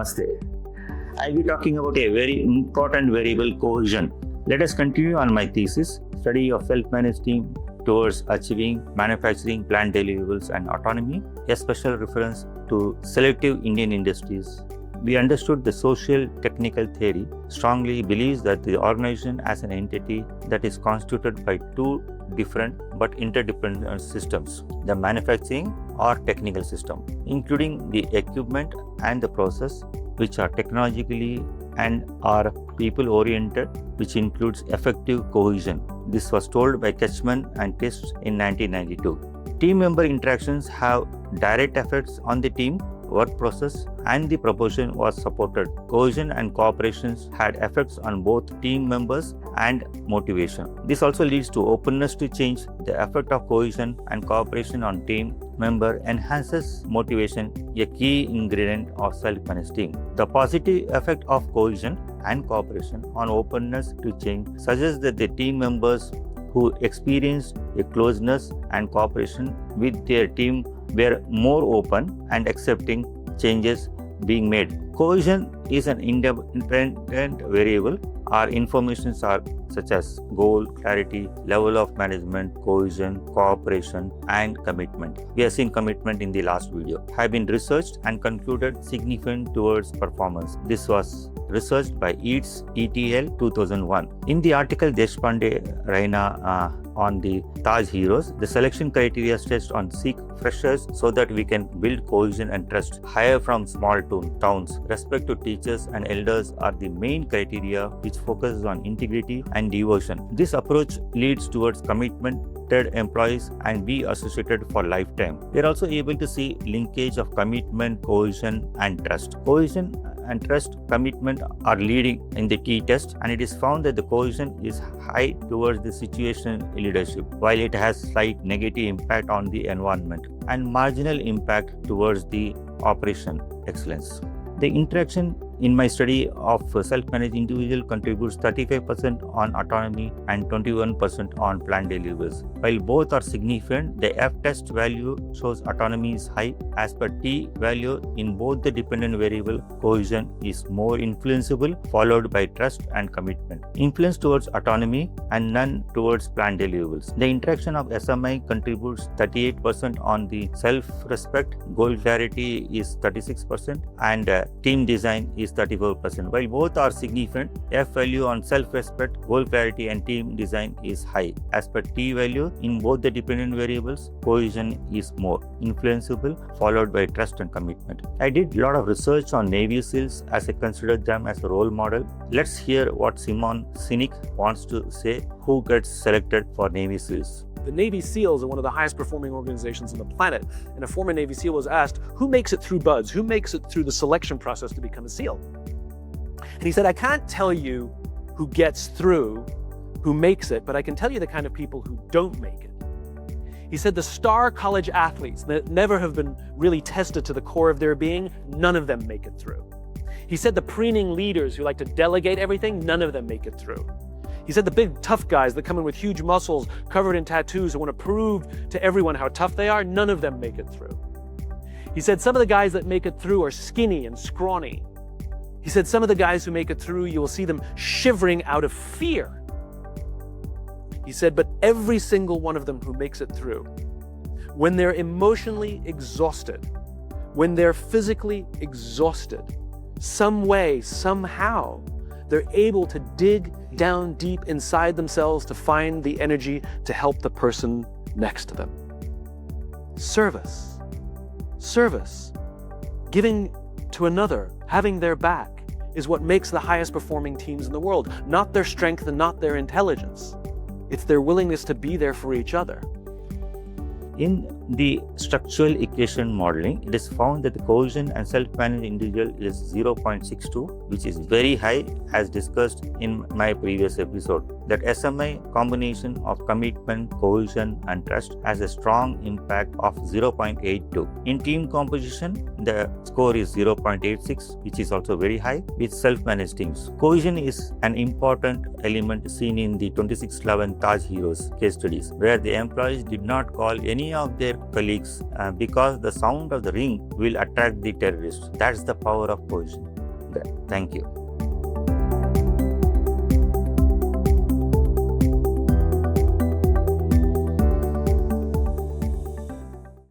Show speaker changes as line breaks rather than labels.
Namaste. I'll be talking about a very important variable, cohesion. Let us continue on my thesis, study of self-managed team towards achieving manufacturing plant deliverables and autonomy, a special reference to selective Indian industries. We understood the Sociotechnical theory strongly believes that the organization as an entity that is constituted by two different but interdependent systems, the manufacturing or technical system, including the equipment and the process, which are technologically and are people-oriented, which includes affective cohesion. This was told by Ketchum Trist in 1992. Team member interactions have direct effects on the team work process, and the proportion was supported. Cohesion and cooperation had effects on both team members and motivation. This also leads to openness to change. The effect of cohesion and cooperation on team member enhances motivation, a key ingredient of self-managed team. The positive effect of cohesion and cooperation on openness to change suggests that the team members who experienced a closeness and cooperation with their team were more open and accepting changes being made. Cohesion is an independent variable. Our informations are such as goal, clarity, level of management, cohesion, cooperation, and commitment. We have seen commitment in the last video. Have been researched and concluded significant towards performance. This was researched by EATS ETL 2001. In the article Deshpande Raina on the Taj Heroes, the selection criteria stressed on seek freshers so that we can build cohesion and trust. Hire from small towns. Respect to teachers and elders are the main criteria which focuses on integrity and devotion. This approach leads towards committed employees and be associated for lifetime. We are also able to see linkage of commitment, cohesion, and trust. Cohesion and trust commitment are leading in the key test, and it is found that the cohesion is high towards the situation leadership, while it has slight negative impact on the environment and marginal impact towards the operation excellence. The interaction in my study of self-managed individual contributes 35% on autonomy and 21% on plant deliverables. While both are significant, the F-test value shows autonomy is high. As per T value, in both the dependent variable, cohesion is more influenceable, followed by trust and commitment. Influence towards autonomy and none towards plant deliverables. The interaction of SMI contributes 38% on the self-respect, goal clarity is 36%, and team design is 34%. While both are significant, F value on self-respect, goal clarity, and team design is high. As per T value, in both the dependent variables, cohesion is more influenceable, followed by trust and commitment. I did a lot of research on Navy SEALs as I considered them as a role model. Let's hear what Simon Sinek wants to say, who gets selected for Navy SEALs.
The Navy SEALs are one of the highest performing organizations on the planet, and a former Navy SEAL was asked, who makes it through BUDS? Who makes it through the selection process to become a SEAL? And he said, I can't tell you who gets through, who makes it, but I can tell you the kind of people who don't make it. He said the star college athletes that never have been really tested to the core of their being, none of them make it through. He said the preening leaders who like to delegate everything, none of them make it through. He said the big tough guys that come in with huge muscles covered in tattoos who want to prove to everyone how tough they are, none of them make it through. He said some of the guys that make it through are skinny and scrawny. He said some of the guys who make it through, you will see them shivering out of fear. He said, but every single one of them who makes it through, when they're emotionally exhausted, when they're physically exhausted, some way, somehow, they're able to dig down deep inside themselves to find the energy to help the person next to them. Service, giving to another, having their back, is what makes the highest performing teams in the world, not their strength and not their intelligence. It's their willingness to be there for each other.
In the structural equation modeling, it is found that the cohesion and self-managed individual is 0.62, which is very high as discussed in my previous episode. That SMI combination of commitment, cohesion, and trust has a strong impact of 0.82. In team composition, the score is 0.86, which is also very high with self-managed teams. Cohesion is an important element seen in the 2011 Taj Heroes case studies, where the employees did not call any of their colleagues because the sound of the ring will attract the terrorists. That's the power of cohesion. Thank you.